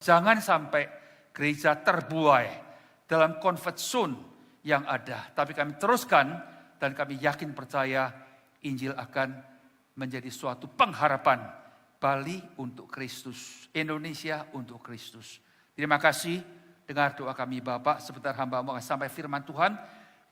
Jangan sampai gereja terbuai dalam comfort zone yang ada. Tapi kami teruskan dan kami yakin percaya Injil akan menjadi suatu pengharapan. Bali untuk Kristus, Indonesia untuk Kristus. Terima kasih. Dengar doa kami Bapak, sebentar hamba-Mu akan sampai firman Tuhan.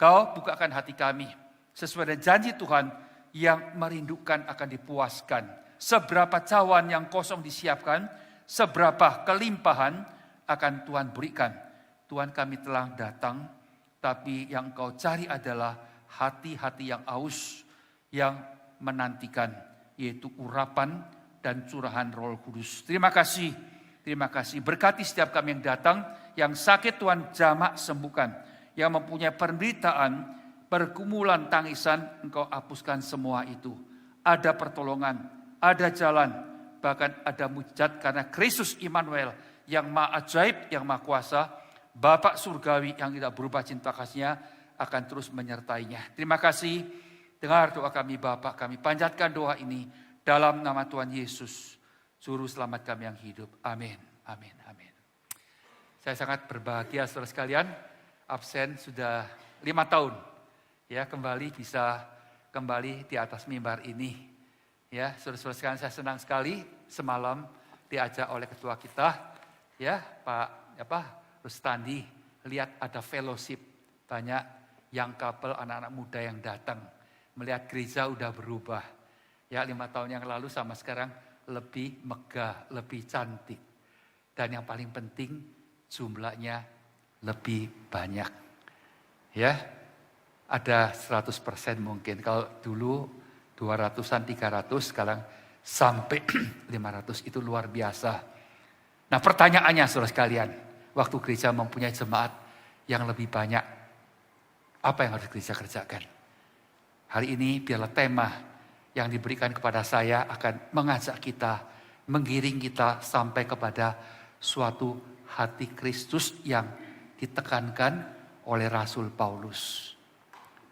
Kau bukakan hati kami sesuai dengan janji Tuhan yang merindukan akan dipuaskan. Seberapa cawan yang kosong disiapkan, seberapa kelimpahan akan Tuhan berikan. Tuhan, kami telah datang, tapi yang Engkau cari adalah hati-hati yang aus, yang menantikan, yaitu urapan dan curahan Roh Kudus. Terima kasih, terima kasih. Berkati setiap kami yang datang, yang sakit Tuhan jamak sembuhkan, yang mempunyai penderitaan, pergumulan, tangisan, Engkau hapuskan semua itu. Ada pertolongan, ada jalan, bahkan ada mujizat karena Kristus Immanuel yang maha ajaib, yang maha kuasa, Bapak surgawi yang tidak berubah cinta kasih-Nya akan terus menyertainya. Terima kasih. Dengar doa kami Bapak, kami panjatkan doa ini dalam nama Tuhan Yesus, Juru Selamat kami yang hidup. Amin, amin, amin. Saya sangat berbahagia saudara sekalian, absen sudah 5 tahun. Ya, kembali bisa kembali di atas mimbar ini. Ya, saudara-saudara sekalian, saya senang sekali semalam diajak oleh ketua kita, ya Pak Rustandi, lihat ada fellowship, banyak young couple, anak-anak muda yang datang, melihat gereja udah berubah. Ya, 5 tahun yang lalu sama sekarang lebih megah, lebih cantik, dan yang paling penting jumlahnya lebih banyak. Ya, ada 100% mungkin. Kalau dulu 200-an, 300, sekarang sampai 500, itu luar biasa. Nah, pertanyaannya saudara sekalian, waktu gereja mempunyai jemaat yang lebih banyak, apa yang harus gereja kerjakan? Hari ini biarlah tema yang diberikan kepada saya akan mengajak kita, menggiring kita sampai kepada suatu hati Kristus yang ditekankan oleh Rasul Paulus.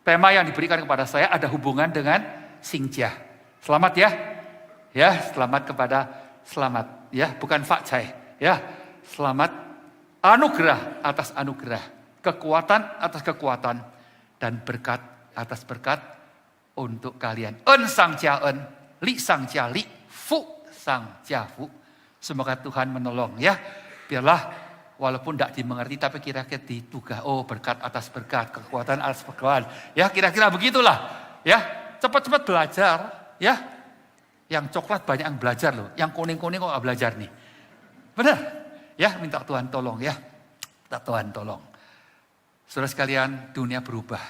Tema yang diberikan kepada saya ada hubungan dengan Singjah. Selamat ya. Ya, selamat kepada selamat. Ya, bukan fakcai. Ya, selamat anugerah atas anugerah. Kekuatan atas kekuatan. Dan berkat atas berkat untuk kalian. En sang jia en, li sang jia li, fu sang jia fu. Semoga Tuhan menolong ya. Biarlah walaupun tidak dimengerti tapi kira-kira ditugah. Oh, berkat atas berkat, kekuatan atas kekuatan. Ya, kira-kira begitulah. Ya. Cepat-cepat belajar, ya. Yang coklat banyak yang belajar loh. Yang kuning-kuning kok gak belajar nih. Benar? Ya, minta Tuhan tolong ya. Minta Tuhan tolong. Saudara sekalian, dunia berubah.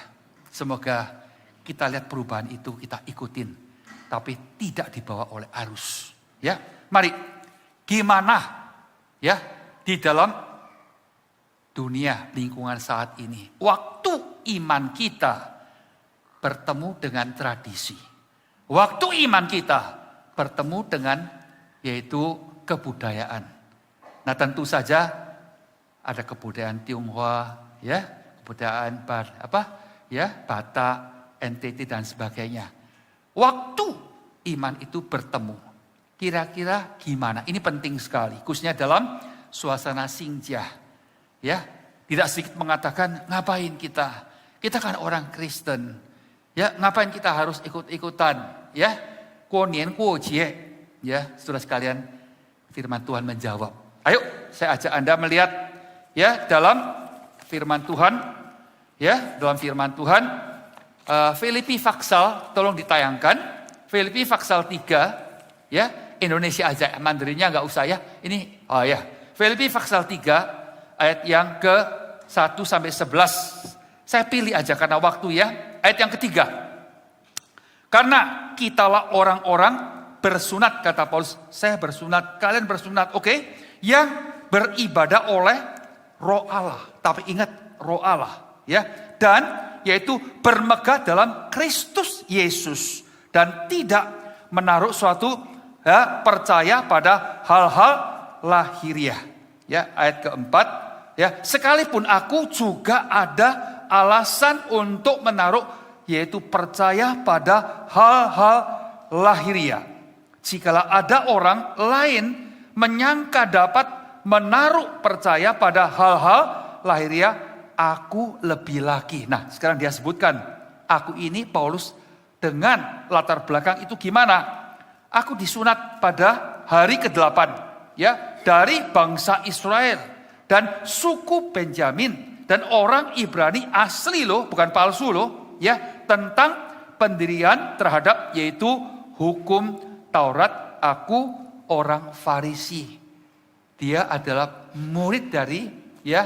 Semoga kita lihat perubahan itu, kita ikutin. Tapi tidak dibawa oleh arus. Ya, mari. Gimana ya di dalam dunia lingkungan saat ini. Waktu iman kita bertemu dengan tradisi. Waktu iman kita bertemu dengan yaitu kebudayaan. Nah, tentu saja ada kebudayaan Tionghoa, ya, kebudayaan Batak, NTT dan sebagainya. Waktu iman itu bertemu, kira-kira gimana? Ini penting sekali, khususnya dalam suasana Singjah. Ya, tidak sedikit mengatakan ngapain kita? Kita kan orang Kristen. Ya, ngapain kita harus ikut-ikutan? Ya, Kuonian Kuojie. Ya, saudara sekalian, firman Tuhan menjawab. Ayo, saya ajak Anda melihat ya dalam firman Tuhan. Ya, dalam firman Tuhan. Filipi Faksal, tolong ditayangkan. Filipi Faksal 3. Ya, Indonesia aja, Mandarinnya nggak usah ya. Ini, oh ya. Filipi Faksal 3, ayat yang ke-1 sampai 11. Saya pilih aja karena waktu ya. Ayat yang ketiga. Karena kitalah orang-orang bersunat, kata Paulus. Saya bersunat, kalian bersunat, oke? Yang beribadah oleh Roh Allah. Tapi ingat, Roh Allah. Ya. Dan yaitu bermegah dalam Kristus Yesus. Dan tidak menaruh suatu percaya pada hal-hal lahiriah. Ya, ayat keempat. Ya, sekalipun aku juga ada alasan untuk menaruh yaitu percaya pada hal-hal lahiriah. Jikalau ada orang lain menyangka dapat menaruh percaya pada hal-hal lahiriah aku lebih lagi. Nah, sekarang dia sebutkan, aku ini Paulus dengan latar belakang itu gimana? Aku disunat pada hari ke-8 ya, dari bangsa Israel dan suku Benjamin dan orang Ibrani asli loh, bukan palsu loh ya, tentang pendirian terhadap yaitu hukum Taurat. Aku orang Farisi. Dia adalah murid dari ya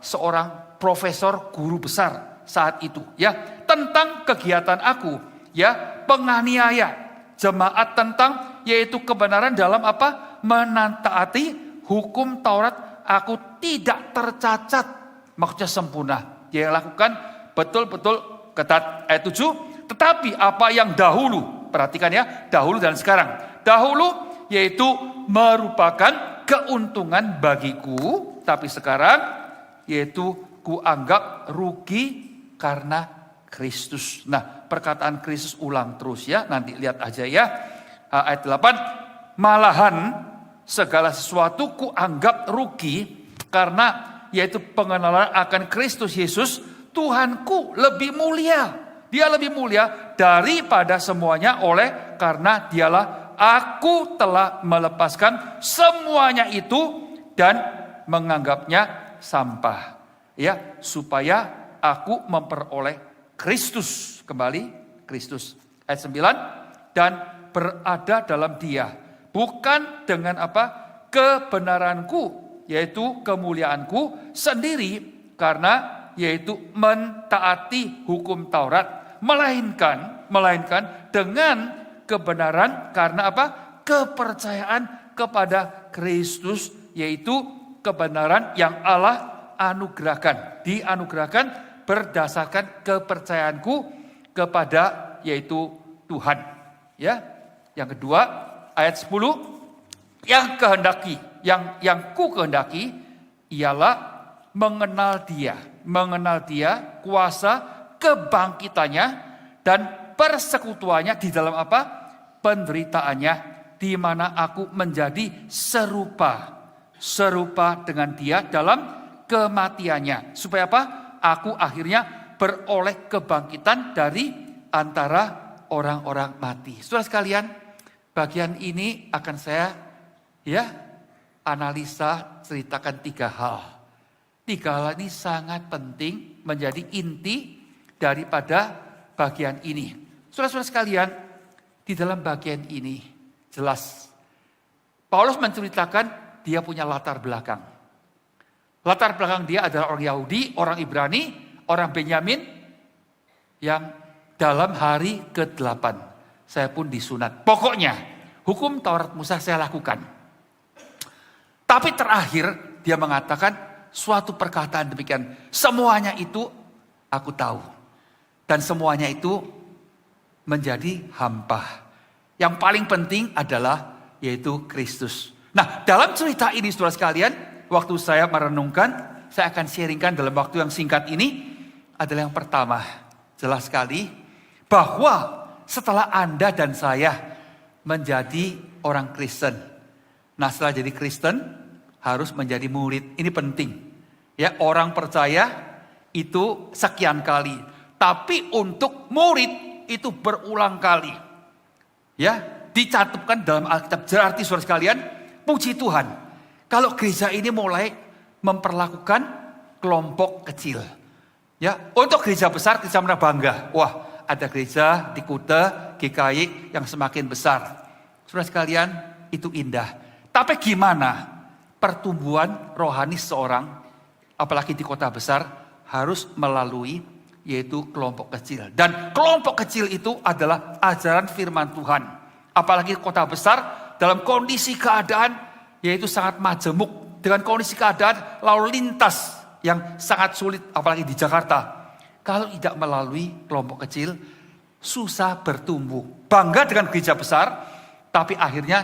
seorang profesor guru besar saat itu ya, tentang kegiatan aku ya, penganiaya jemaat tentang yaitu kebenaran dalam apa? Menataati hukum Taurat, aku tidak tercacat, maksudnya sempurna. Dia lakukan betul-betul ketat. Ayat 7, tetapi apa yang dahulu, perhatikan ya, dahulu dan sekarang. Dahulu yaitu merupakan keuntungan bagiku, tapi sekarang yaitu kuanggap rugi karena Kristus. Nah, perkataan Kristus ulang terus ya, nanti lihat aja ya. Ayat 8, malahan segala sesuatu kuanggap rugi karena yaitu pengenalan akan Kristus Yesus Tuhanku lebih mulia. Dia lebih mulia daripada semuanya, oleh karena dialah aku telah melepaskan semuanya itu dan menganggapnya sampah. Ya, supaya aku memperoleh Kristus, kembali Kristus. Ayat 9, dan berada dalam Dia, bukan dengan apa? Kebenaranku, yaitu kemuliaanku sendiri, karena yaitu mentaati hukum Taurat, melainkan dengan kebenaran karena apa? Kepercayaan kepada Kristus, yaitu kebenaran yang Allah anugerahkan, dianugerahkan berdasarkan kepercayaanku kepada yaitu Tuhan. Ya. Yang kedua, ayat 10, yang ku kehendaki ialah mengenal Dia, kuasa kebangkitannya dan persekutuannya di dalam apa? Penderitaannya, di mana aku menjadi serupa dengan Dia dalam kematiannya, supaya apa? Aku akhirnya beroleh kebangkitan dari antara orang-orang mati. Saudara sekalian, bagian ini akan saya analisa, ceritakan 3 hal. 3 hal ini sangat penting, menjadi inti daripada bagian ini. Saudara-saudara sekalian, di dalam bagian ini jelas Paulus menceritakan dia punya latar belakang. Latar belakang dia adalah orang Yahudi, orang Ibrani, orang Benyamin yang dalam hari ke-8 saya pun disunat. Pokoknya hukum Taurat Musa saya lakukan. Tapi terakhir dia mengatakan suatu perkataan demikian, semuanya itu aku tahu. Dan semuanya itu menjadi hampa. Yang paling penting adalah yaitu Kristus. Nah, dalam cerita ini saudara sekalian, waktu saya merenungkan, saya akan sharingkan dalam waktu yang singkat ini, adalah yang pertama, jelas sekali bahwa setelah Anda dan saya menjadi orang Kristen. Nah, setelah jadi Kristen harus menjadi murid. Ini penting. Ya, orang percaya itu sekian kali, tapi untuk murid itu berulang kali. Ya, dicatatkan dalam Alkitab. Berarti saudara sekalian, puji Tuhan, kalau gereja ini mulai memperlakukan kelompok kecil. Ya, untuk gereja besar kita merasa bangga. Wah, ada gereja di Kuta, GKI yang semakin besar. Saudara sekalian, itu indah. Tapi gimana pertumbuhan rohani seorang, apalagi di kota besar, harus melalui yaitu kelompok kecil. Dan kelompok kecil itu adalah ajaran firman Tuhan. Apalagi kota besar dalam kondisi keadaan yaitu sangat majemuk, dengan kondisi keadaan lalu lintas yang sangat sulit, apalagi di Jakarta. Kalau tidak melalui kelompok kecil, susah bertumbuh. Bangga dengan gereja besar, tapi akhirnya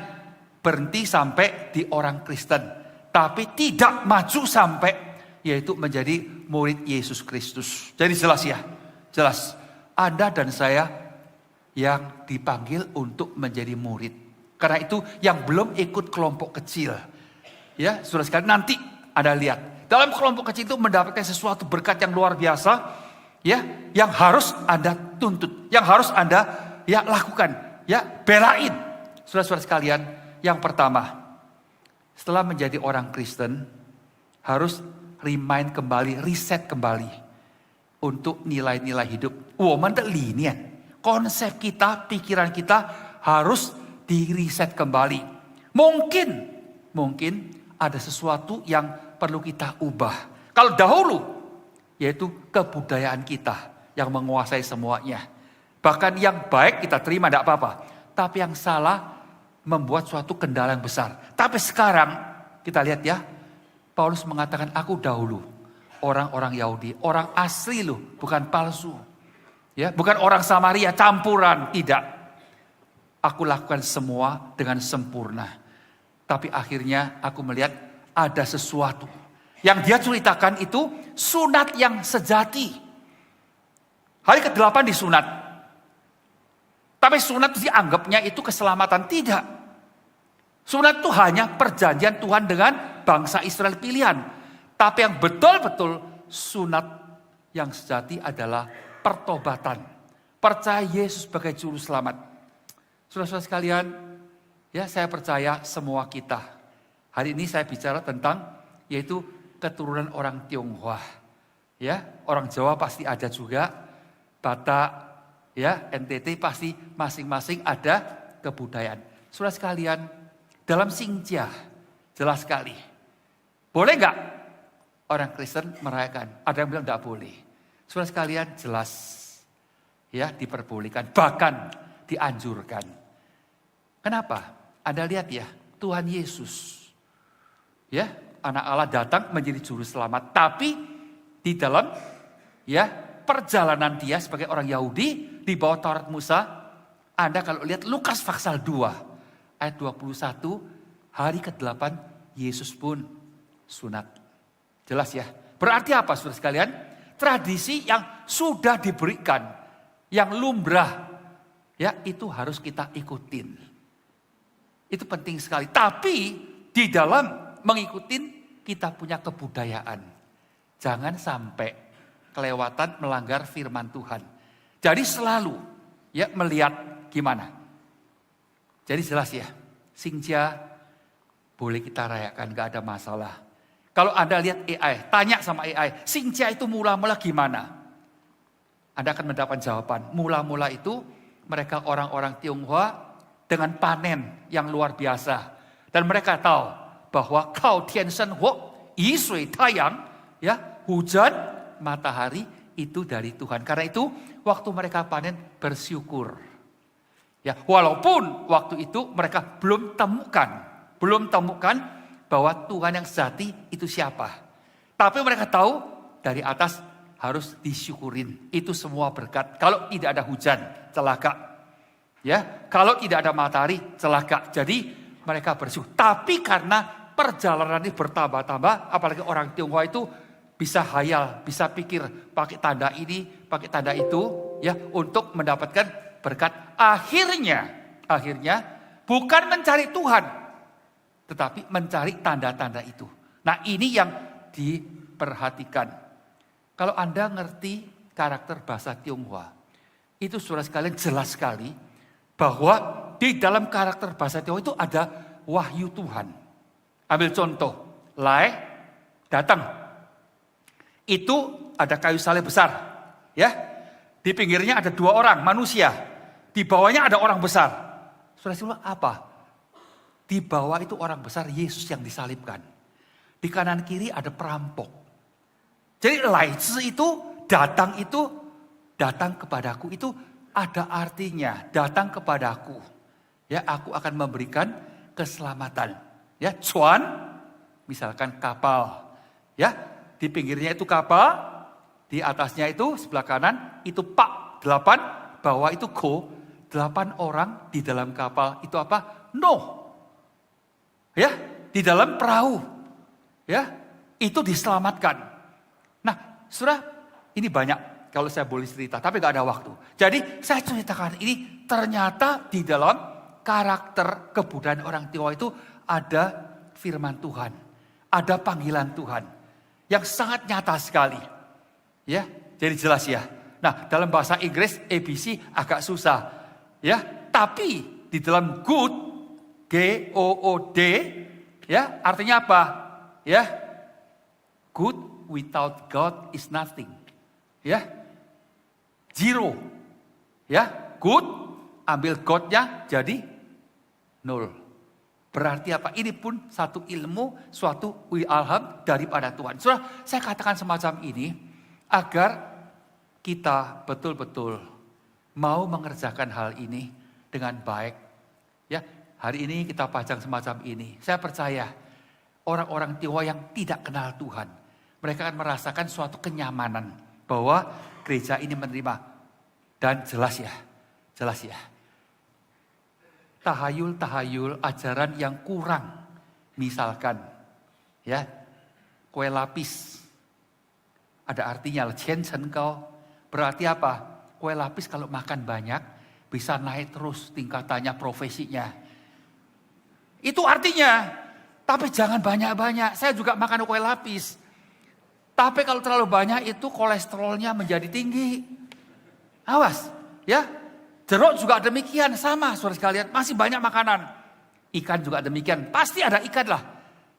berhenti sampai di orang Kristen. Tapi tidak maju sampai yaitu menjadi murid Yesus Kristus. Jadi jelas ya, jelas. Anda dan saya yang dipanggil untuk menjadi murid. Karena itu yang belum ikut kelompok kecil, Ya, saudara sekalian, nanti Anda lihat. Dalam kelompok kecil itu mendapatkan sesuatu berkat yang luar biasa, ya, yang harus Anda tuntut, yang harus Anda ya lakukan, ya, belain. Saudara-saudara sekalian, yang pertama, setelah menjadi orang Kristen, harus remind kembali, reset kembali untuk nilai-nilai hidup. Konsep kita, pikiran kita harus di-reset kembali. Mungkin ada sesuatu yang perlu kita ubah. Kalau dahulu, yaitu kebudayaan kita yang menguasai semuanya. Bahkan yang baik kita terima, tidak apa-apa. Tapi yang salah membuat suatu kendala yang besar. Tapi sekarang kita lihat ya, Paulus mengatakan, aku dahulu orang-orang Yahudi, orang asli loh, bukan palsu. Ya, bukan orang Samaria campuran, tidak. Aku lakukan semua dengan sempurna. Tapi akhirnya aku melihat ada sesuatu yang dia ceritakan itu sunat yang sejati. Hari ke-8 disunat. Tapi sunat dianggapnya itu keselamatan, tidak. Sunat itu hanya perjanjian Tuhan dengan bangsa Israel pilihan. Tapi yang betul-betul sunat yang sejati adalah pertobatan. Percaya Yesus sebagai juru selamat. Saudara-saudara sekalian, ya saya percaya semua kita. Hari ini saya bicara tentang yaitu keturunan orang Tionghoa. Ya, orang Jawa pasti ada juga, Batak, ya, NTT pasti masing-masing ada kebudayaan. Saudara sekalian, dalam Xinjia jelas sekali. Boleh enggak orang Kristen merayakan? Ada yang bilang enggak boleh. Saudara sekalian, jelas ya diperbolehkan, bahkan dianjurkan. Kenapa? Anda lihat ya, Tuhan Yesus, ya, anak Allah datang menjadi juru selamat. Tapi di dalam ya perjalanan dia sebagai orang Yahudi di bawah Taurat Musa, Anda kalau lihat Lukas pasal 2 ayat 21, hari ke-8 Yesus pun sunat. Jelas ya. Berarti apa saudara sekalian? Tradisi yang sudah diberikan, yang lumrah, ya itu harus kita ikutin. Itu penting sekali. Tapi di dalam mengikuti kita punya kebudayaan. Jangan sampai kelewatan melanggar firman Tuhan. Jadi selalu ya melihat gimana. Jadi jelas ya, Xinjia boleh kita rayakan, gak ada masalah. Kalau Anda lihat AI, tanya sama AI, Xinjia itu mula-mula gimana? Anda akan mendapat jawaban. Mula-mula itu mereka orang-orang Tionghoa dengan panen yang luar biasa. Dan mereka tahu bahwa kau tian shen huo, yi shui tayang, ya, hujan, matahari itu dari Tuhan. Karena itu waktu mereka panen bersyukur. Ya, walaupun waktu itu mereka belum temukan bahwa Tuhan yang sejati itu siapa. Tapi mereka tahu dari atas harus disyukurin. Itu semua berkat. Kalau tidak ada hujan, celaka. Ya, kalau tidak ada matahari, celaka. Jadi mereka bersyukur. Tapi karena perjalanan ini bertambah-tambah, apalagi orang Tionghoa itu bisa hayal, bisa pikir pakai tanda ini, pakai tanda itu, ya, untuk mendapatkan berkat. Akhirnya bukan mencari Tuhan, tetapi mencari tanda-tanda itu. Nah, ini yang diperhatikan. Kalau Anda ngerti karakter bahasa Tionghoa, itu saudara sekalian jelas sekali bahwa di dalam karakter bahasa Tionghoa itu ada wahyu Tuhan. Ambil contoh, Lai datang. Itu ada kayu salib besar, ya. Di pinggirnya ada 2 orang manusia, di bawahnya ada orang besar. Saudara-saudara, apa? Di bawah itu orang besar, Yesus yang disalibkan. Di kanan kiri ada perampok. Jadi Lai itu datang kepadaku itu ada artinya, datang kepadaku. Ya, aku akan memberikan keselamatan. Ya, cuan, misalkan kapal. Ya, di pinggirnya itu kapal, di atasnya itu sebelah kanan itu pak 8, bawah itu go 8 orang di dalam kapal. Itu apa? Nuh. Ya, di dalam perahu. Ya, itu diselamatkan. Nah, saudara, ini banyak. Kalau saya boleh cerita, tapi gak ada waktu. Jadi saya ceritakan ini ternyata di dalam karakter kebudayaan orang Tionghoa itu ada firman Tuhan. Ada panggilan Tuhan yang sangat nyata sekali. Ya, jadi jelas ya. Nah, dalam bahasa Inggris ABC agak susah. Ya, tapi di dalam good, G-O-O-D, ya, artinya apa? Ya, good without God is nothing. Ya, zero. Ya, good, ambil God-nya jadi nol. Berarti apa? Ini pun satu ilmu, suatu ilham daripada Tuhan. Saudara, saya katakan semacam ini agar kita betul-betul mau mengerjakan hal ini dengan baik. Ya, hari ini kita pajang semacam ini. Saya percaya orang-orang Tionghoa yang tidak kenal Tuhan, mereka akan merasakan suatu kenyamanan bahwa gereja ini menerima. Dan jelas ya. Tahayul-tahayul ajaran yang kurang. Misalkan, ya, kue lapis. Ada artinya, Chen Chen Kau. Berarti apa? Kue lapis kalau makan banyak, bisa naik terus tingkatannya, profesinya. Itu artinya. Tapi jangan banyak-banyak. Saya juga makan kue lapis. Tapi kalau terlalu banyak itu kolesterolnya menjadi tinggi. Awas, ya. Jeruk juga demikian, sama saudara sekalian. Masih banyak makanan. Ikan juga demikian. Pasti ada ikan lah.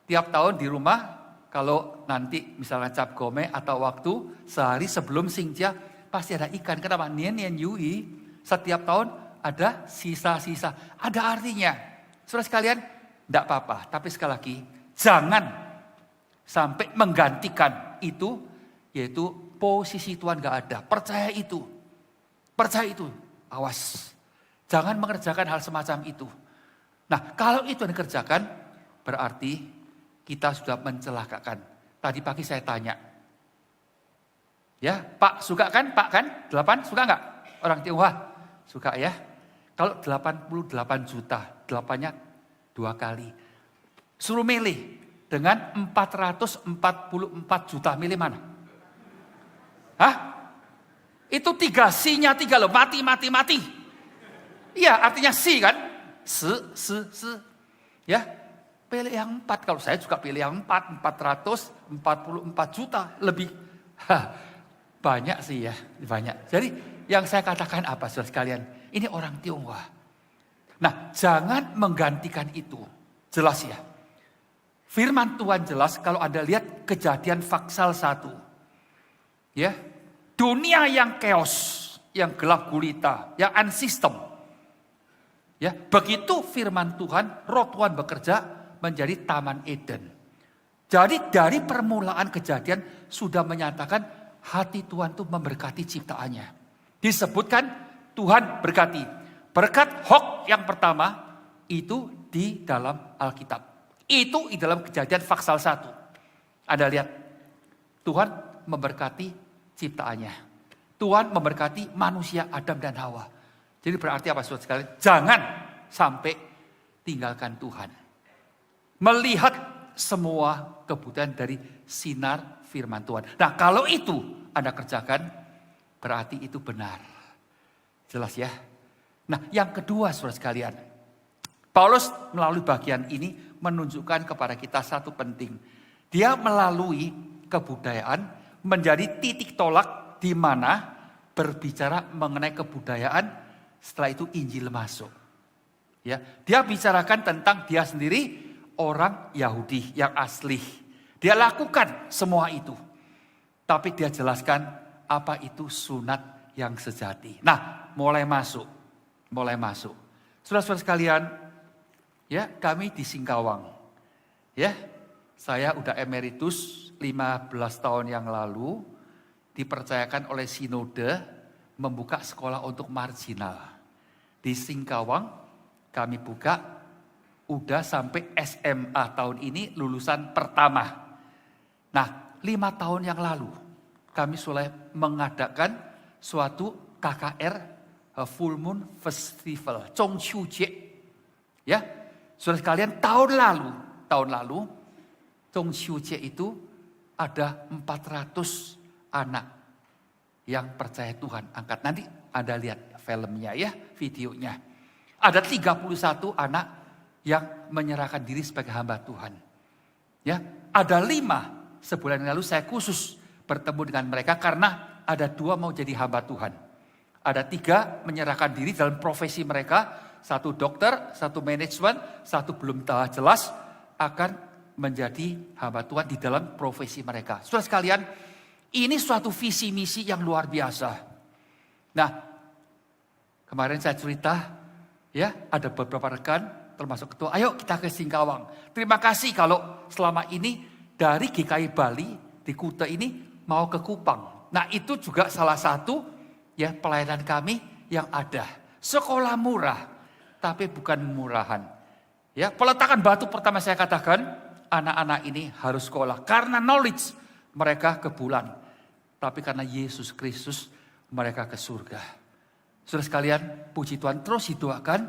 Tiap tahun di rumah, kalau nanti misalnya cap gome atau waktu sehari sebelum Xinjia, pasti ada ikan. Kenapa? Nian Yui. Setiap tahun ada sisa-sisa. Ada artinya. Saudara sekalian, tidak apa-apa. Tapi sekali lagi, jangan sampai menggantikan itu, yaitu posisi Tuhan gak ada. Percaya itu. Awas. Jangan mengerjakan hal semacam itu. Nah, kalau itu yang dikerjakan, berarti kita sudah mencelakakan. Tadi pagi saya tanya. Ya, Pak suka kan? Pak kan? 8 suka nggak? Orang Tionghoa suka ya. Kalau 88 juta, 8-nya 2 kali. Suruh milih dengan 444 juta, milih mana? Hah? Itu 3, C-nya 3 loh, mati. Iya, artinya C kan? Se. Ya, pilih yang 4. Kalau saya juga pilih yang 4, 444 juta lebih. Banyak sih ya, banyak. Jadi yang saya katakan apa saudara sekalian? Ini orang Tionghoa. Nah, jangan menggantikan itu. Jelas ya. Firman Tuhan jelas kalau Anda lihat Kejadian Pasal 1. Ya. Dunia yang chaos, yang gelap gulita, yang unsistem. Ya, begitu firman Tuhan, roh Tuhan bekerja menjadi Taman Eden. Jadi dari permulaan kejadian sudah menyatakan hati Tuhan itu memberkati ciptaannya. Disebutkan Tuhan berkati. Berkat Hok yang pertama itu di dalam Alkitab. Itu di dalam Kejadian Pasal 1. Anda lihat, Tuhan memberkati ciptaannya. Tuhan memberkati manusia Adam dan Hawa. Jadi berarti apa saudara sekalian? Jangan sampai tinggalkan Tuhan. Melihat semua kebutuhan dari sinar firman Tuhan. Nah, kalau itu Anda kerjakan, berarti itu benar. Jelas ya? Nah, yang kedua saudara sekalian. Paulus melalui bagian ini menunjukkan kepada kita satu penting. Dia melalui kebudayaan menjadi titik tolak di mana berbicara mengenai kebudayaan, setelah itu Injil masuk. Ya, dia bicarakan tentang dia sendiri orang Yahudi yang asli. Dia lakukan semua itu. Tapi dia jelaskan apa itu sunat yang sejati. Nah, mulai masuk. Saudara-saudara sekalian, ya, kami di Singkawang. Ya, saya udah emeritus 15 tahun yang lalu dipercayakan oleh Sinode membuka sekolah untuk marginal. Di Singkawang kami buka udah sampai SMA tahun ini lulusan pertama. Nah, 5 tahun yang lalu kami sudah mengadakan suatu KKR Full Moon Festival, Zhongqiu Jie. Ya, saudara sekalian, tahun lalu Zhongqiu Jie itu ada 400 anak yang percaya Tuhan. Angkat nanti Anda lihat filmnya ya, videonya. Ada 31 anak yang menyerahkan diri sebagai hamba Tuhan. Ya, ada 5 sebulan yang lalu saya khusus bertemu dengan mereka karena ada 2 mau jadi hamba Tuhan. Ada 3 menyerahkan diri dalam profesi mereka. 1 dokter, 1 manajemen, 1 belum tahu jelas akan menjadi hamba Tuhan di dalam profesi mereka. Saudara sekalian, ini suatu visi misi yang luar biasa. Nah, kemarin saya cerita, ya ada beberapa rekan, termasuk ketua, ayo kita ke Singkawang. Terima kasih kalau selama ini dari GKI Bali di Kuta ini mau ke Kupang. Nah itu juga salah satu ya pelayanan kami yang ada. Sekolah murah, tapi bukan murahan. Ya, peletakan batu pertama saya katakan, anak-anak ini harus sekolah. Karena knowledge mereka ke bulan. Tapi karena Yesus Kristus mereka ke surga. Saudara sekalian, puji Tuhan terus didoakan,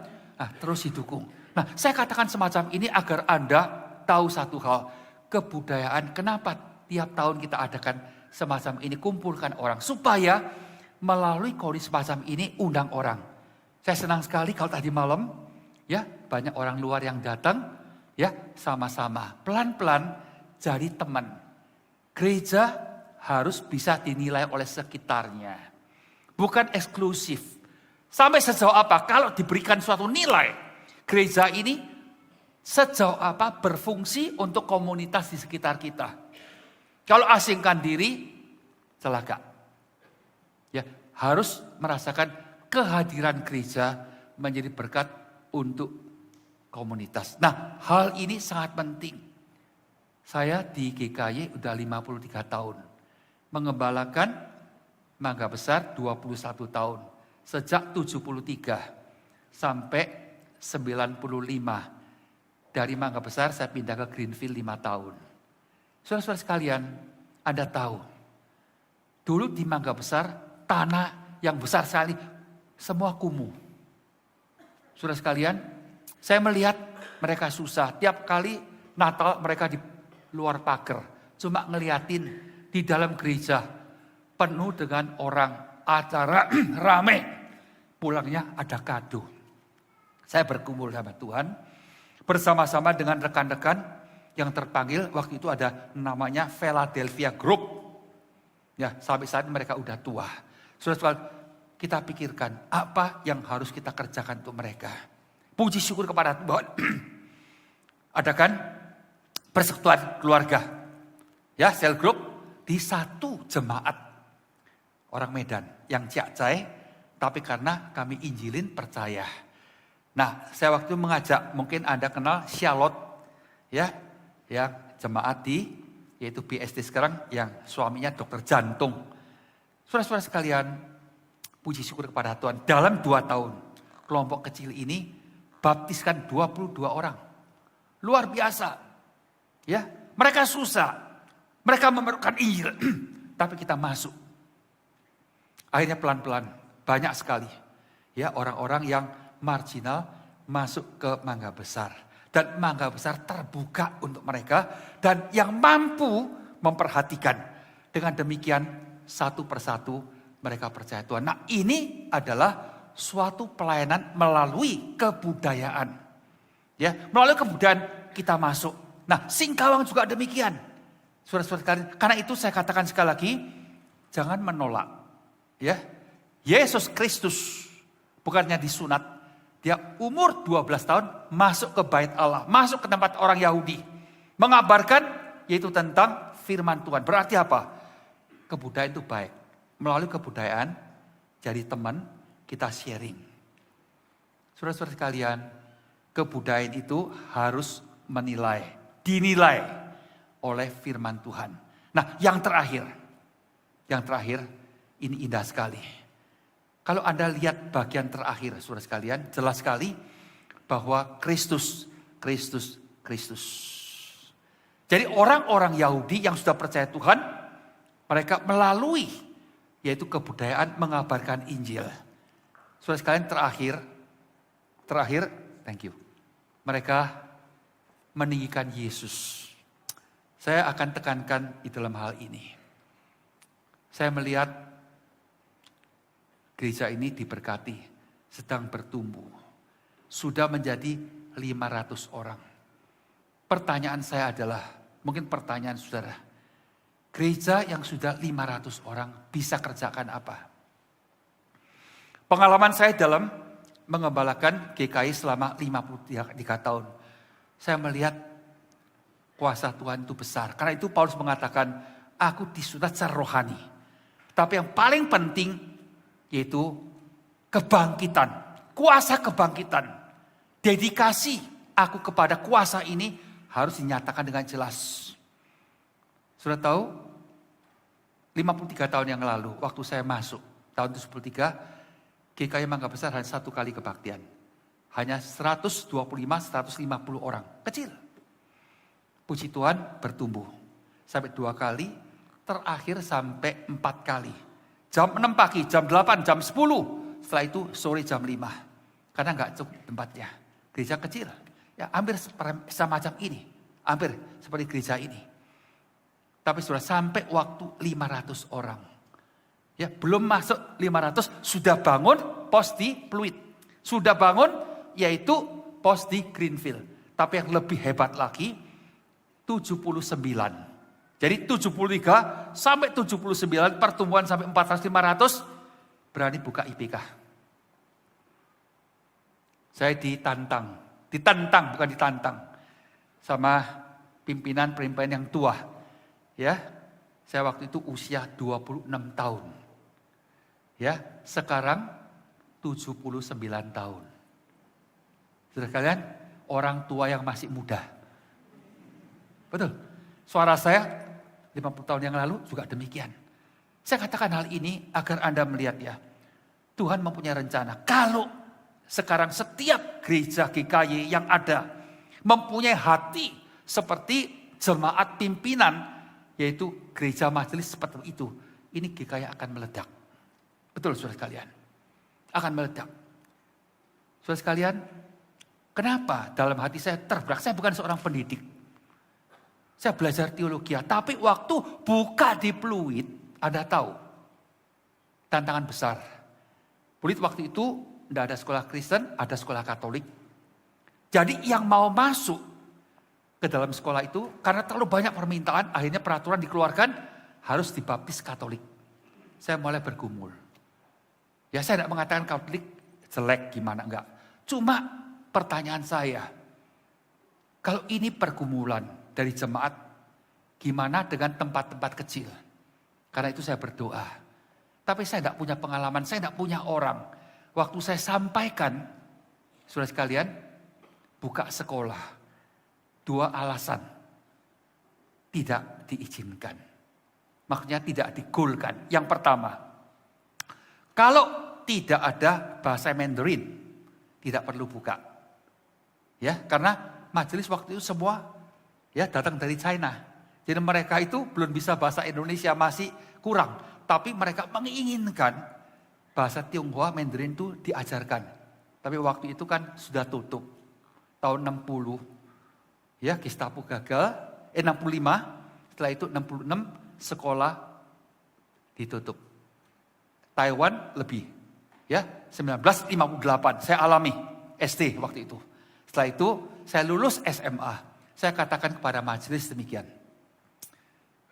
terus didukung. Nah, saya katakan semacam ini agar Anda tahu satu hal. Kebudayaan, kenapa tiap tahun kita adakan semacam ini, kumpulkan orang. Supaya melalui kondisi semacam ini undang orang. Saya senang sekali kalau tadi malam ya banyak orang luar yang datang ya sama-sama pelan-pelan jadi teman. Gereja harus bisa dinilai oleh sekitarnya. Bukan eksklusif. Sampai sejauh apa kalau diberikan suatu nilai gereja ini sejauh apa berfungsi untuk komunitas di sekitar kita. Kalau asingkan diri celaka. Ya, harus merasakan kehadiran gereja menjadi berkat untuk komunitas. Nah, hal ini sangat penting. Saya di GKY udah 53 tahun. Mengembalakan Mangga Besar 21 tahun. Sejak 73 sampai 95. Dari Mangga Besar saya pindah ke Greenfield 5 tahun. Saudara-saudara sekalian, Anda tahu. Dulu di Mangga Besar, tanah yang besar sekali, semua kumuh. Saudara sekalian, saya melihat mereka susah. Tiap kali Natal mereka di luar pagar. Cuma ngeliatin di dalam gereja. Penuh dengan orang, acara rame. Pulangnya ada kado. Saya berkumpul sama Tuhan. Bersama-sama dengan rekan-rekan yang terpanggil. Waktu itu ada namanya Philadelphia Group. Ya, sampai saat ini mereka udah tua. Saudara-saudara, kita pikirkan apa yang harus kita kerjakan untuk mereka. Puji syukur kepada Tuhan. Adakan persekutuan keluarga. Ya, sel group di satu jemaat. Orang Medan yang ciak-cai, tapi karena kami injilin percaya. Nah, saya waktu mengajak, mungkin Anda kenal Charlotte. Ya, yang jemaat yaitu BSD sekarang yang suaminya dokter jantung. Saudara-saudara sekalian, puji syukur kepada Tuhan. Dalam 2 tahun, kelompok kecil ini baptiskan 22 orang. Luar biasa. Ya, mereka susah. Mereka memerlukan Injil. Tapi kita masuk. Akhirnya pelan-pelan, banyak sekali. Ya, orang-orang yang marginal masuk ke Mangga Besar. Dan Mangga Besar terbuka untuk mereka. Dan yang mampu memperhatikan. Dengan demikian, satu persatu mereka percaya Tuhan. Nah, ini adalah suatu pelayanan melalui kebudayaan. Ya, melalui kebudayaan kita masuk. Nah, Singkawang juga demikian. Saudara-saudara sekalian, karena itu saya katakan sekali lagi, jangan menolak. Ya, Yesus Kristus bukannya disunat, dia umur 12 tahun masuk ke bait Allah, masuk ke tempat orang Yahudi, mengabarkan yaitu tentang firman Tuhan. Berarti apa? Kebudayaan itu baik. Melalui kebudayaan, jadi teman, kita sharing. Saudara-saudara sekalian, kebudayaan itu harus dinilai oleh firman Tuhan. Nah, yang terakhir, ini indah sekali. Kalau Anda lihat bagian terakhir, saudara sekalian, jelas sekali bahwa Kristus. Jadi orang-orang Yahudi yang sudah percaya Tuhan, mereka melalui yaitu kebudayaan mengabarkan Injil. Saudara sekalian, terakhir, thank you. Mereka meninggikan Yesus. Saya akan tekankan di dalam hal ini. Saya melihat gereja ini diberkati, sedang bertumbuh. Sudah menjadi 500 orang. Pertanyaan saya adalah, Mungkin pertanyaan saudara, gereja yang sudah 500 orang bisa kerjakan apa? Pengalaman saya dalam mengembalakan GKI selama 53 tahun. Saya melihat kuasa Tuhan itu besar. Karena itu Paulus mengatakan, aku disunat secara rohani. Tapi yang paling penting yaitu kebangkitan. Kuasa kebangkitan. Dedikasi aku kepada kuasa ini harus dinyatakan dengan jelas. Sudah tahu? 53 tahun yang lalu, waktu saya masuk, tahun 73, GKI Mangga Besar hanya 1 kali kebaktian. Hanya 125-150 orang, kecil. Puji Tuhan bertumbuh. Sampai 2 kali, terakhir sampai 4 kali. Jam 6 pagi, jam 8, jam 10. Setelah itu sore jam 5. Karena nggak cukup tempatnya. Gereja kecil. Ya, hampir semacam ini. Hampir seperti gereja ini. Tapi sudah sampai waktu 500 orang. Ya, belum masuk 500, sudah bangun pos di Pluit. Sudah bangun yaitu pos di Greenfield. Tapi yang lebih hebat lagi, 79. Jadi 73 sampai 79, pertumbuhan sampai 400-500, berani buka IPK. Saya ditantang bukan ditantang. Sama pimpinan yang tua. Ya, saya waktu itu usia 26 tahun. Ya, sekarang 79 tahun. Saudara kalian, orang tua yang masih muda. Betul. Suara saya 50 tahun yang lalu juga demikian. Saya katakan hal ini agar Anda melihat ya. Tuhan mempunyai rencana. Kalau sekarang setiap gereja GKY yang ada mempunyai hati seperti jemaat pimpinan, yaitu gereja majelis seperti itu, ini GKY akan meledak. Betul saudara sekalian. Akan meledak. Saudara sekalian, kenapa dalam hati saya terberak? Saya bukan seorang pendidik. Saya belajar teologi, tapi waktu buka di Pluit, Anda tahu, tantangan besar. Pluit waktu itu tidak ada sekolah Kristen, ada sekolah Katolik. Jadi yang mau masuk ke dalam sekolah itu, karena terlalu banyak permintaan, akhirnya peraturan dikeluarkan, harus dibaptis Katolik. Saya mulai bergumul. Ya, saya tidak mengatakan Katolik jelek gimana, enggak. Cuma pertanyaan saya, kalau ini pergumulan dari jemaat, gimana dengan tempat-tempat kecil? Karena itu saya berdoa. Tapi saya tidak punya pengalaman, saya tidak punya orang. Waktu saya sampaikan, saudara sekalian, buka sekolah. 2 alasan. Tidak diizinkan. Maksudnya tidak digolkan. Yang pertama, kalau tidak ada bahasa Mandarin, tidak perlu buka. Ya, karena majelis waktu itu semua ya datang dari China. Jadi mereka itu belum bisa bahasa Indonesia, masih kurang. Tapi mereka menginginkan bahasa Tionghoa Mandarin itu diajarkan. Tapi waktu itu kan sudah tutup. Tahun 60. Ya, Gestapo gagal. 65. Setelah itu 66 sekolah ditutup. Taiwan lebih. Ya, 1958 saya alami SD waktu itu. Setelah itu saya lulus SMA. Saya katakan kepada majelis demikian.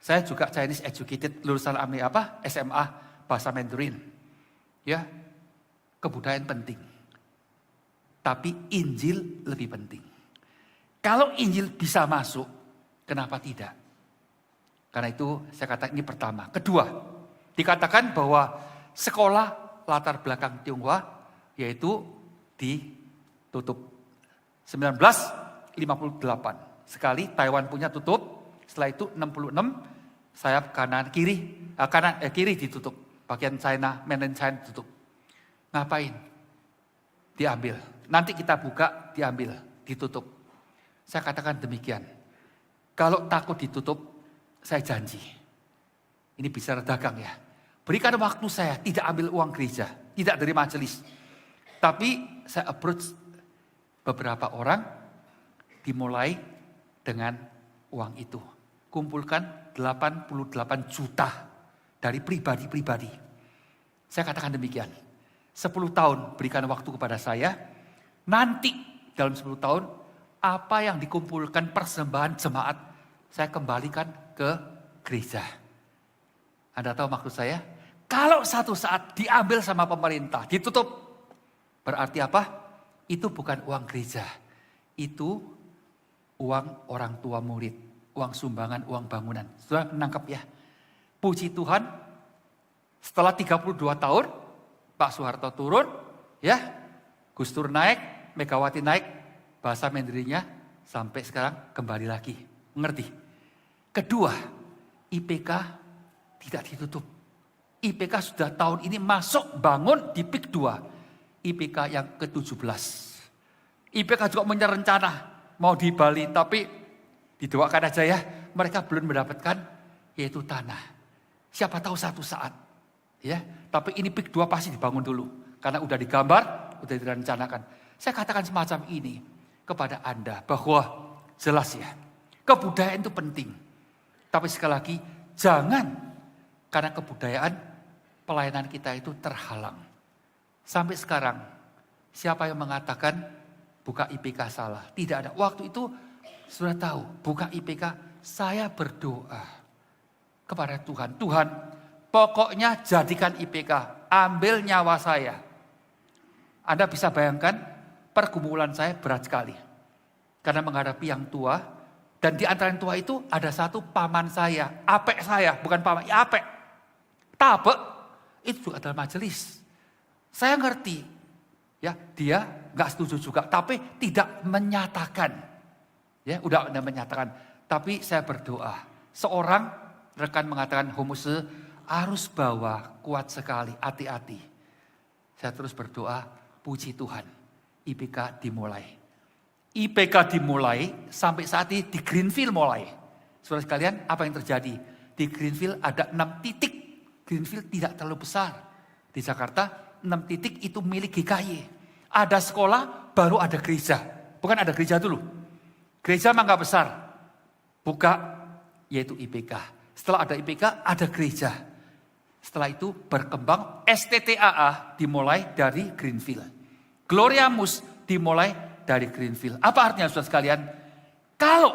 Saya juga Chinese educated, lulusan SMA bahasa Mandarin. Ya, kebudayaan penting. Tapi Injil lebih penting. Kalau Injil bisa masuk, kenapa tidak? Karena itu saya katakan ini pertama. Kedua, dikatakan bahwa sekolah latar belakang Tionghoa yaitu ditutup. 1958. Sekali Taiwan punya tutup, setelah itu 66 sayap kiri ditutup. Bagian China, mainland China ditutup. Ngapain? Diambil. Nanti kita buka, diambil, ditutup. Saya katakan demikian. Kalau takut ditutup, saya janji. Ini bicara dagang ya. Berikan waktu saya, tidak ambil uang gereja, tidak dari majelis. Tapi saya approach beberapa orang, dimulai dengan uang itu. Kumpulkan 88 juta dari pribadi-pribadi. Saya katakan demikian. 10 tahun berikan waktu kepada saya. Nanti dalam 10 tahun, apa yang dikumpulkan persembahan jemaat saya kembalikan ke gereja. Anda tahu maksud saya? Kalau satu saat diambil sama pemerintah, ditutup, berarti apa? Itu bukan uang gereja. Itu uang orang tua murid, uang sumbangan, uang bangunan. Sudah menangkap ya? Puji Tuhan, setelah 32 tahun, Pak Soeharto turun, ya, Gus Dur naik, Megawati naik, bahasa Mandarinnya sampai sekarang kembali lagi. Mengerti? Kedua, IPK tidak ditutup. IPK sudah tahun ini masuk bangun di PIK 2. IPK yang ke-17. IPK juga punya rencana mau di Bali, tapi didoakan aja ya. Mereka belum mendapatkan yaitu tanah. Siapa tahu satu saat. Ya, tapi ini PIK 2 pasti dibangun dulu. Karena udah digambar, udah direncanakan. Saya katakan semacam ini kepada Anda bahwa jelas ya, kebudayaan itu penting. Tapi sekali lagi, jangan karena kebudayaan pelayanan kita itu terhalang. Sampai sekarang, siapa yang mengatakan buka IPK salah? Tidak ada. Waktu itu sudah tahu, buka IPK, saya berdoa kepada Tuhan. Tuhan, pokoknya jadikan IPK, ambil nyawa saya. Anda bisa bayangkan, pergumulan saya berat sekali. Karena menghadapi yang tua, dan di antara yang tua itu ada satu paman saya, apek saya, bukan paman, ya apek. Tabek, itu juga dalam majelis. Saya ngerti, ya dia nggak setuju juga, tapi tidak menyatakan. Ya, udah menyatakan. Tapi saya berdoa, seorang rekan mengatakan homose harus bawa kuat sekali, hati-hati. Saya terus berdoa, puji Tuhan, IPK dimulai. IPK dimulai sampai saat ini di Greenfield mulai. Saudara sekalian, apa yang terjadi? Di Greenfield ada 6 titik. Greenfield tidak terlalu besar. Di Jakarta 6 titik itu milik GKY. Ada sekolah, baru ada gereja. Bukan ada gereja dulu. Gereja mah nggak besar. Buka yaitu IPK. Setelah ada IPK, ada gereja. Setelah itu berkembang STTAA dimulai dari Greenfield. Gloriamus dimulai dari Greenfield. Apa artinya saudara sekalian? Kalau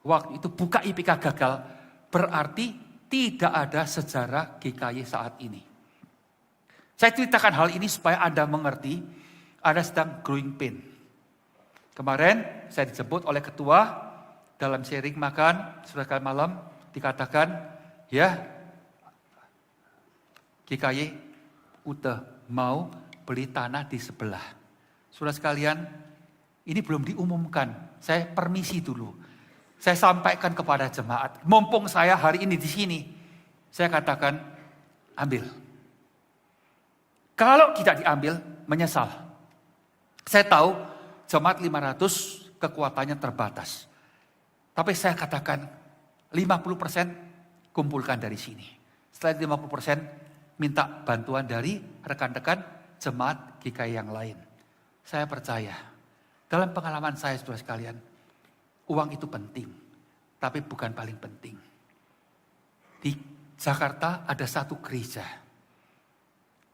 waktu itu buka IPK gagal, berarti tidak ada sejarah GKY saat ini. Saya ceritakan hal ini supaya Anda mengerti, Anda sedang growing pain. Kemarin saya dijemput oleh ketua dalam sharing makan, saudara malam dikatakan, ya GKY udah mau beli tanah di sebelah. Saudara sekalian, ini belum diumumkan. Saya permisi dulu. Saya sampaikan kepada jemaat. Mumpung saya hari ini di sini, saya katakan, ambil. Kalau tidak diambil, menyesal. Saya tahu jemaat 500 kekuatannya terbatas. Tapi saya katakan 50% kumpulkan dari sini. Setelah 50% minta bantuan dari rekan-rekan jemaat GKI yang lain. Saya percaya, dalam pengalaman saya saudara sekalian, uang itu penting, tapi bukan paling penting. Di Jakarta ada satu gereja.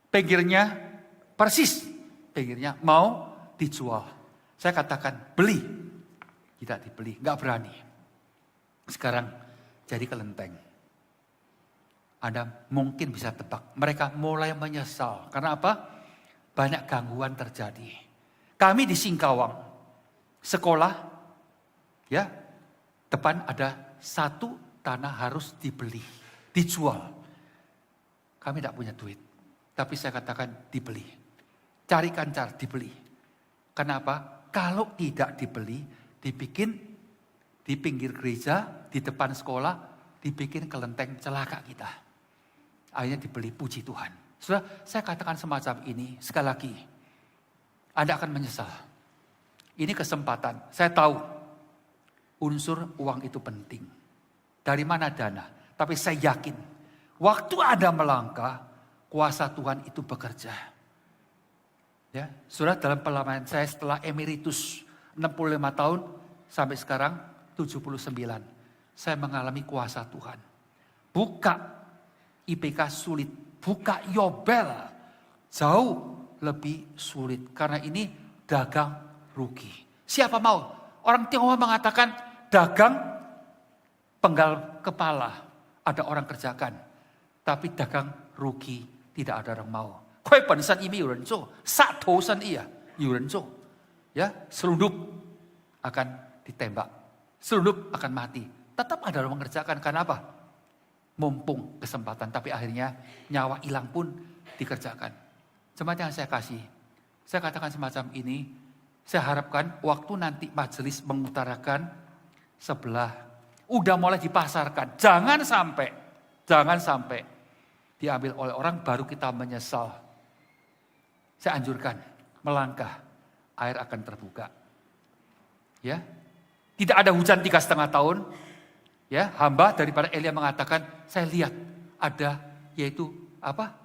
Pinggirnya persis, pinggirnya mau dijual. Saya katakan beli, tidak dibeli, nggak berani. Sekarang jadi kelenteng. Anda mungkin bisa tebak, mereka mulai menyesal. Karena apa? Banyak gangguan terjadi. Kami di Singkawang, sekolah, ya, depan ada satu tanah harus dibeli, dijual. Kami tidak punya duit, tapi saya katakan dibeli. Carikan cara dibeli. Kenapa? Kalau tidak dibeli, dibikin di pinggir gereja, di depan sekolah, dibikin kelenteng celaka kita. Akhirnya dibeli, puji Tuhan. Sudah, saya katakan semacam ini, sekali lagi, Anda akan menyesal. Ini kesempatan, saya tahu unsur uang itu penting. Dari mana dana? Tapi saya yakin, waktu Anda melangkah, kuasa Tuhan itu bekerja. Ya, sudah dalam pelayanan saya setelah emeritus 65 tahun sampai sekarang 79. Saya mengalami kuasa Tuhan. Buka IPK sulit, buka Yobel jauh lebih sulit. Karena ini dagang rugi. Siapa mau? Orang Tionghoa mengatakan dagang penggal kepala ada orang kerjakan, tapi dagang rugi tidak ada orang mau. Kue pensan ini yurenco, satu san iya yurenco, ya selundup akan ditembak, selundup akan mati. Tetap ada orang mengerjakan, karena apa? Mumpung kesempatan, tapi akhirnya nyawa hilang pun dikerjakan. Jemaat yang saya kasih, saya katakan semacam ini, saya harapkan waktu nanti majelis mengutarakan sebelah, udah mulai dipasarkan. Jangan sampai diambil oleh orang baru kita menyesal. Saya anjurkan, melangkah, air akan terbuka. Ya, tidak ada hujan 3,5 tahun. Ya, hamba daripada Elia mengatakan, saya lihat ada yaitu apa?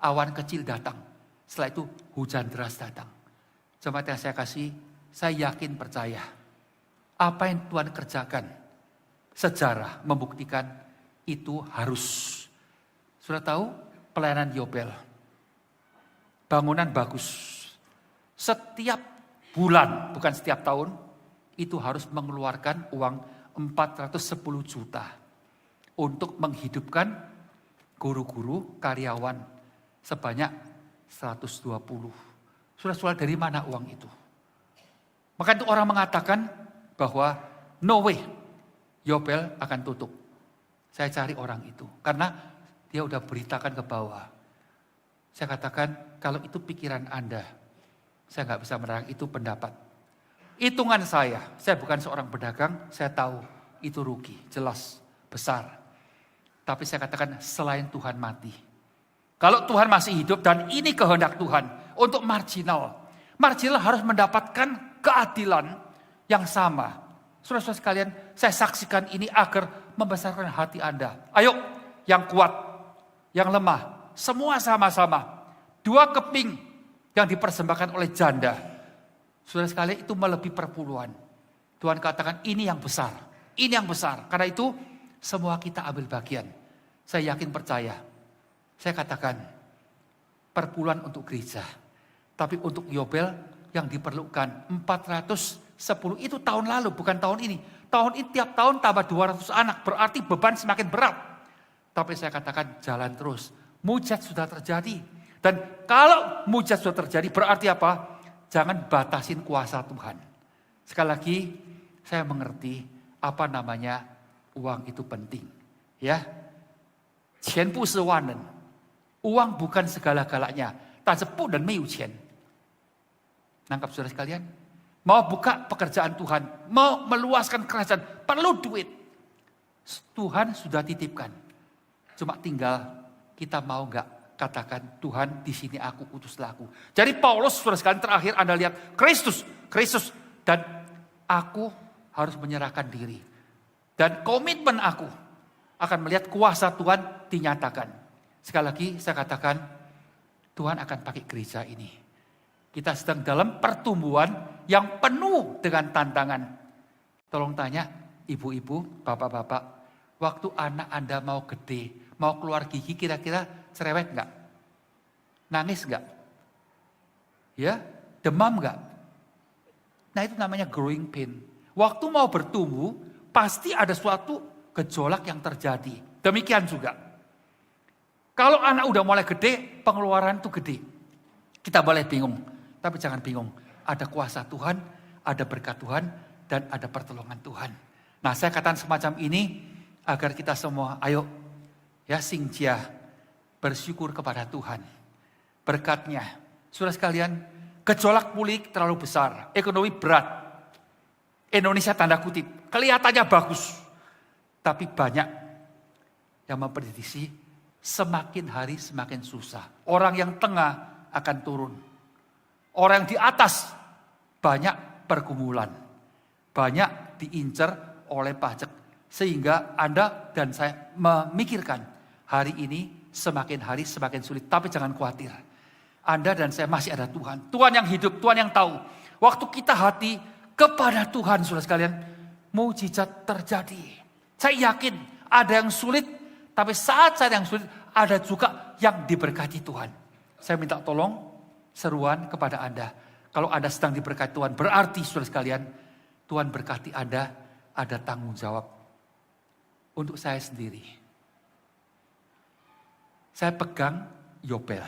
Awan kecil datang. Setelah itu hujan deras datang. Jemaat yang saya kasih, saya yakin percaya. Apa yang Tuhan kerjakan, sejarah membuktikan itu harus. Sudah tahu pelayanan Yobel. Bangunan bagus. Setiap bulan, bukan setiap tahun, itu harus mengeluarkan uang 410 juta. Untuk menghidupkan guru-guru, karyawan sebanyak 120. Saudara-saudara, dari mana uang itu? Maka itu orang mengatakan bahwa no way Yobel akan tutup. Saya cari orang itu. Karena dia udah beritakan ke bawah. Saya katakan kalau itu pikiran Anda, saya nggak bisa menerang, itu pendapat. Hitungan saya bukan seorang pedagang, saya tahu itu rugi, jelas, besar. Tapi saya katakan selain Tuhan mati. Kalau Tuhan masih hidup dan ini kehendak Tuhan untuk marginal harus mendapatkan keadilan yang sama. Saudara-saudara sekalian, saya saksikan ini agar membesarkan hati Anda. Ayo, yang kuat, yang lemah, semua sama-sama. 2 keping yang dipersembahkan oleh janda. Saudara sekalian, itu melebihi perpuluhan. Tuhan katakan ini yang besar. Ini yang besar. Karena itu semua kita ambil bagian. Saya yakin percaya. Saya katakan perpuluhan untuk gereja. Tapi untuk Yobel yang diperlukan 410 itu tahun lalu, bukan tahun ini. Tahun ini tiap tahun tambah 200 anak. Berarti beban semakin berat. Tapi saya katakan jalan terus. Mujizat sudah terjadi. Dan kalau mujizat sudah terjadi berarti apa? Jangan batasin kuasa Tuhan. Sekali lagi saya mengerti apa namanya uang itu penting. Ya, 钱不是万能. Uang bukan segala-galanya. 但是不能没有钱. Nangkap saudara sekalian? Mau buka pekerjaan Tuhan, mau meluaskan kerajaan, perlu duit. Tuhan sudah titipkan. Cuma tinggal kita mau enggak katakan, Tuhan di sini aku, utuslah aku. Jadi Paulus saudara sekalian terakhir Anda lihat, Kristus. Dan aku harus menyerahkan diri. Dan komitmen aku akan melihat kuasa Tuhan dinyatakan. Sekali lagi saya katakan, Tuhan akan pakai gereja ini. Kita sedang dalam pertumbuhan yang penuh dengan tantangan. Tolong tanya ibu-ibu, bapak-bapak, waktu anak Anda mau gede, mau keluar gigi, kira-kira cerewet enggak? Nangis enggak? Ya, demam enggak? Nah itu namanya growing pain. Waktu mau bertumbuh, pasti ada suatu gejolak yang terjadi. Demikian juga. Kalau anak udah mulai gede, pengeluaran itu gede. Kita boleh bingung, tapi jangan bingung. Ada kuasa Tuhan, ada berkat Tuhan, dan ada pertolongan Tuhan. Nah saya katakan semacam ini, agar kita semua, ayo, ya singcia, bersyukur kepada Tuhan. Berkatnya, saudara sekalian, gejolak politik terlalu besar, ekonomi berat. Indonesia tanda kutip, kelihatannya bagus. Tapi banyak yang memprediksi semakin hari semakin susah. Orang yang tengah akan turun. Orang yang di atas banyak pergumulan. Banyak diincar oleh pajak. Sehingga Anda dan saya memikirkan hari ini semakin hari semakin sulit. Tapi jangan khawatir. Anda dan saya masih ada Tuhan. Tuhan yang hidup, Tuhan yang tahu. Waktu kita hati kepada Tuhan, saudara sekalian, mujizat terjadi. Saya yakin ada yang sulit, tapi saat yang sulit ada juga yang diberkati Tuhan. Saya minta tolong seruan kepada Anda. Kalau Anda sedang diberkati Tuhan, berarti saudara sekalian, Tuhan berkati Anda, ada tanggung jawab untuk saya sendiri. Saya pegang Yobel.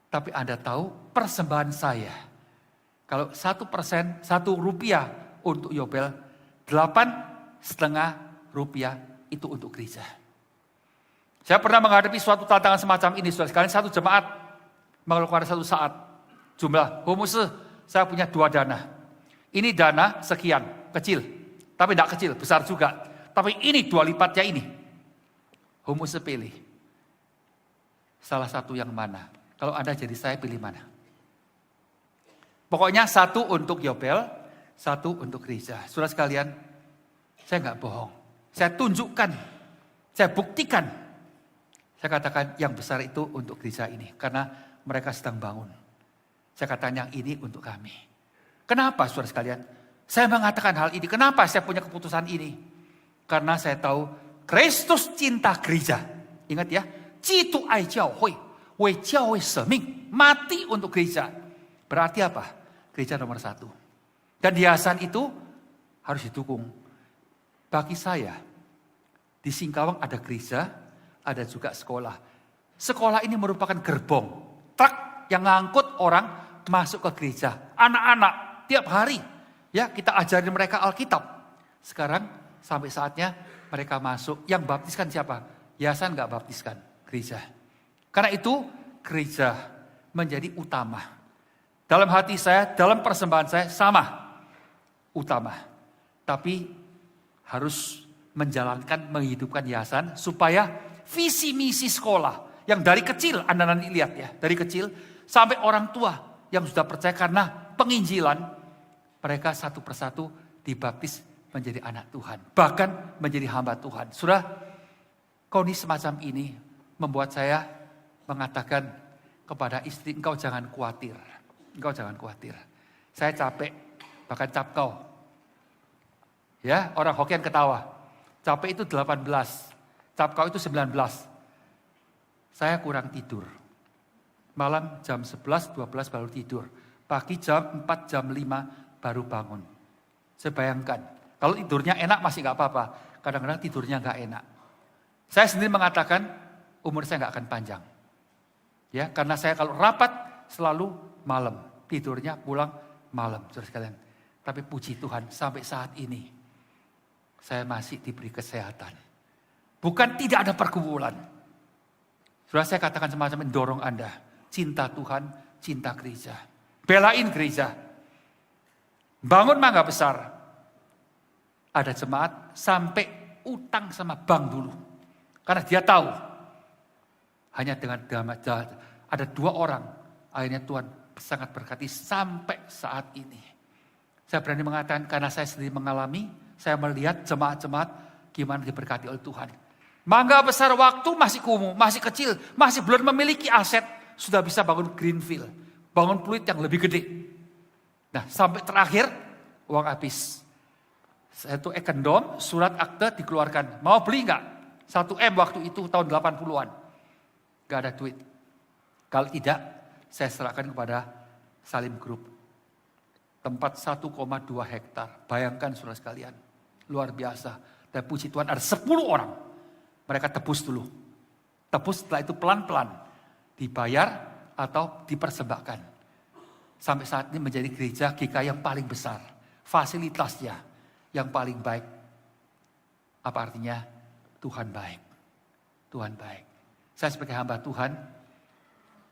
Tapi Anda tahu persembahan saya. Kalau 1%, 1 rupiah untuk Yobel, 8,5 rupiah itu untuk gereja. Saya pernah menghadapi suatu tantangan semacam ini, saudara sekalian. Satu jemaat mengeluarkan satu saat. Jumlah homose, saya punya 2 dana. Ini dana sekian, kecil. Tapi tidak kecil, besar juga. Tapi ini 2 lipatnya ini. Homose pilih. Salah satu yang mana? Kalau Anda jadi saya, pilih mana? Pokoknya 1 untuk Yobel, 1 untuk gereja. Saudara sekalian, saya nggak bohong. Saya tunjukkan, saya buktikan. Saya katakan yang besar itu untuk gereja ini. Karena mereka sedang bangun. Saya katakan yang ini untuk kami. Kenapa saudara sekalian? Saya mengatakan hal ini. Kenapa saya punya keputusan ini? Karena saya tahu Kristus cinta gereja. Ingat ya. Jitu ai jiao hui. Wei jiao wei seming. Mati untuk gereja. Berarti apa? Gereja nomor 1. Dan hiasan itu harus didukung. Bagi saya, di Singkawang ada gereja, ada juga sekolah. Sekolah ini merupakan gerbong, truk yang ngangkut orang masuk ke gereja. Anak-anak tiap hari, ya kita ajarin mereka Alkitab. Sekarang sampai saatnya mereka masuk. Yang baptiskan siapa? Yayasan nggak baptiskan, gereja. Karena itu gereja menjadi utama. Dalam hati saya, dalam persembahan saya sama, utama. Tapi harus menjalankan, menghidupkan yayasan supaya visi misi sekolah yang dari kecil, Anda nanti lihat ya, dari kecil sampai orang tua yang sudah percaya karena penginjilan, mereka satu persatu dibaptis menjadi anak Tuhan, bahkan menjadi hamba Tuhan. Sudah, kondisi semacam ini membuat saya mengatakan kepada istri, engkau jangan khawatir, engkau jangan khawatir. Saya capek, bahkan capkau. Ya, orang Hokkien ketawa. Capek itu 18. Capkau itu 19. Saya kurang tidur. Malam jam 11, 12 baru tidur. Pagi jam 4, jam 5 baru bangun. Saya bayangkan, kalau tidurnya enak masih gak apa-apa. Kadang-kadang tidurnya gak enak. Saya sendiri mengatakan umur saya gak akan panjang. Ya, karena saya kalau rapat selalu malam. Tidurnya pulang malam, saudara sekalian. Tapi puji Tuhan sampai saat ini saya masih diberi kesehatan. Bukan tidak ada pergumulan. Sudah saya katakan semacam mendorong Anda. Cinta Tuhan, cinta gereja. Belain gereja. Bangun mah gak besar. Ada jemaat sampai utang sama bank dulu. Karena dia tahu. Hanya dengan ada 2 orang. Akhirnya Tuhan sangat berkati sampai saat ini. Saya berani mengatakan karena saya sendiri mengalami. Saya melihat jemaat-jemaat gimana diberkati oleh Tuhan. Mangga besar waktu masih kumuh, masih kecil, masih belum memiliki aset, sudah bisa bangun greenfield, bangun fluid yang lebih gede. Nah, sampai terakhir uang habis. Satu ekendom, surat akte dikeluarkan. Mau beli enggak? 1M waktu itu tahun 80-an. Enggak ada duit. Kalau tidak, saya serahkan kepada Salim Group. Tempat 1,2 hektar. Bayangkan saudara sekalian. Luar biasa. Dan puji Tuhan ada 10 orang. Mereka tebus dulu. Tebus setelah itu pelan-pelan. Dibayar atau dipersembahkan. Sampai saat ini menjadi gereja GKI yang paling besar. Fasilitasnya yang paling baik. Apa artinya? Tuhan baik. Tuhan baik. Saya sebagai hamba Tuhan.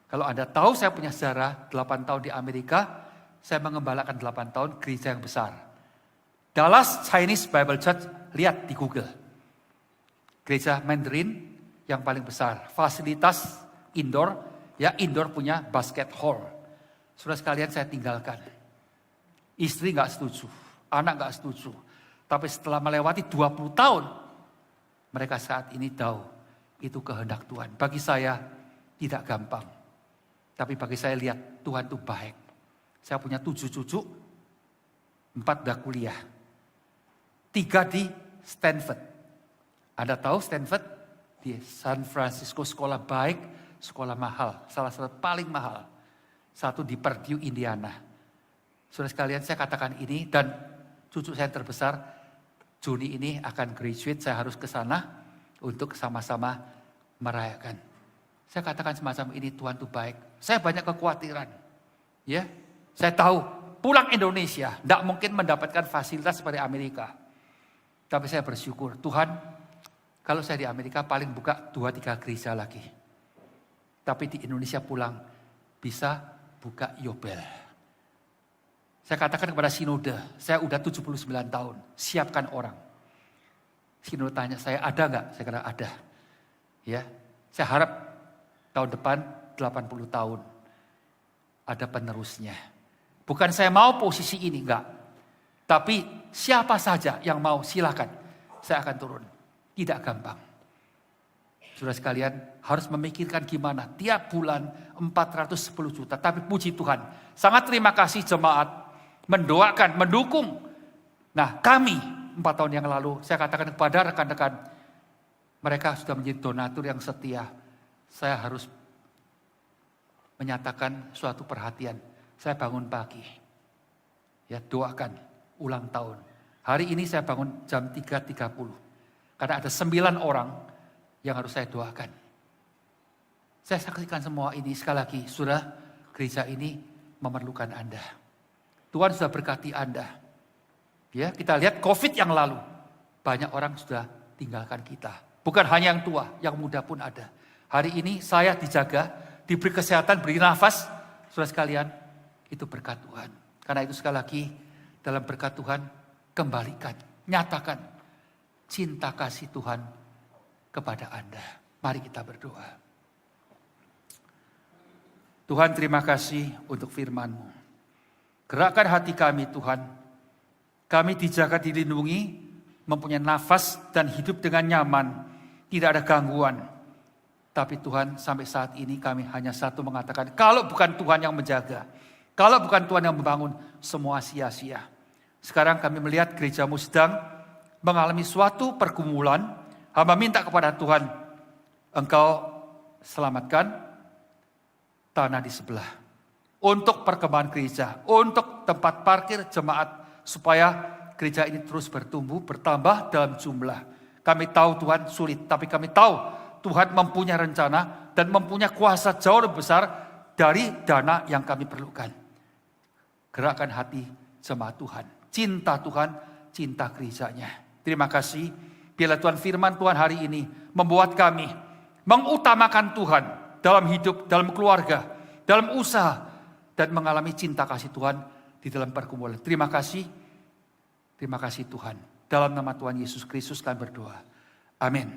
Kalau Anda tahu saya punya sejarah 8 tahun di Amerika. Saya mengembalakan 8 tahun gereja yang besar. Dallas Chinese Bible Church. Lihat di Google. Gereja Mandarin yang paling besar. Fasilitas indoor. Ya, indoor punya basket hall. Saudara sekalian saya tinggalkan. Istri gak setuju. Anak gak setuju. Tapi setelah melewati 20 tahun. Mereka saat ini tahu. Itu kehendak Tuhan. Bagi saya tidak gampang. Tapi bagi saya lihat Tuhan itu baik. Saya punya 7 cucu. 4 udah kuliah. 3 di Stanford. Anda tahu Stanford di San Francisco sekolah baik, sekolah mahal. Salah satu paling mahal. 1 di Purdue, Indiana. Saudara sekalian saya katakan ini dan cucu saya yang terbesar Juni ini akan graduate, saya harus ke sana untuk sama-sama merayakan. Saya katakan semacam ini, Tuhan itu baik. Saya banyak kekhawatiran. Ya, saya tahu pulang Indonesia tidak mungkin mendapatkan fasilitas seperti Amerika. Tapi saya bersyukur, Tuhan, kalau saya di Amerika paling buka 2-3 gereja lagi. Tapi di Indonesia pulang bisa buka Yobel. Saya katakan kepada sinode, saya udah 79 tahun, siapkan orang. Sinode tanya saya, ada nggak? Saya kata ada. Ya, saya harap tahun depan 80 tahun ada penerusnya. Bukan saya mau posisi ini, enggak. Tapi siapa saja yang mau silakan, saya akan turun. Tidak gampang. Saudara sekalian harus memikirkan gimana tiap bulan 410 juta. Tapi puji Tuhan, sangat terima kasih jemaat mendoakan, mendukung. Nah kami 4 tahun yang lalu, saya katakan kepada rekan-rekan, mereka sudah menjadi donatur yang setia. Saya harus menyatakan suatu perhatian. Saya bangun pagi, ya doakan ulang tahun. Hari ini saya bangun jam 3.30. Karena ada 9 orang yang harus saya doakan. Saya saksikan semua ini sekali lagi, saudara, gereja ini memerlukan Anda. Tuhan sudah berkati Anda. Ya, kita lihat COVID yang lalu, banyak orang sudah tinggalkan kita. Bukan hanya yang tua, yang muda pun ada. Hari ini saya dijaga, diberi kesehatan, beri nafas, saudara sekalian, itu berkat Tuhan. Karena itu sekali lagi, dalam berkat Tuhan, kembalikan, nyatakan cinta kasih Tuhan kepada Anda. Mari kita berdoa. Tuhan, terima kasih untuk firman-Mu. Gerakkan hati kami Tuhan. Kami dijaga, dilindungi, mempunyai nafas dan hidup dengan nyaman. Tidak ada gangguan. Tapi Tuhan, sampai saat ini kami hanya satu mengatakan, kalau bukan Tuhan yang menjaga, kalau bukan Tuhan yang membangun, semua sia-sia. Sekarang kami melihat gereja-Mu sedang mengalami suatu pergumulan. Hamba minta kepada Tuhan, Engkau selamatkan tanah di sebelah. Untuk perkembangan gereja, untuk tempat parkir jemaat, supaya gereja ini terus bertumbuh, bertambah dalam jumlah. Kami tahu Tuhan sulit, tapi kami tahu Tuhan mempunyai rencana dan mempunyai kuasa jauh lebih besar dari dana yang kami perlukan. Gerakkan hati jemaat Tuhan, cinta Tuhan, cinta gerejanya. Terima kasih. Biarlah Tuhan firman Tuhan hari ini membuat kami mengutamakan Tuhan dalam hidup, dalam keluarga, dalam usaha, dan mengalami cinta kasih Tuhan di dalam pergumulan. Terima kasih Tuhan. Dalam nama Tuhan Yesus Kristus kami berdoa. Amin.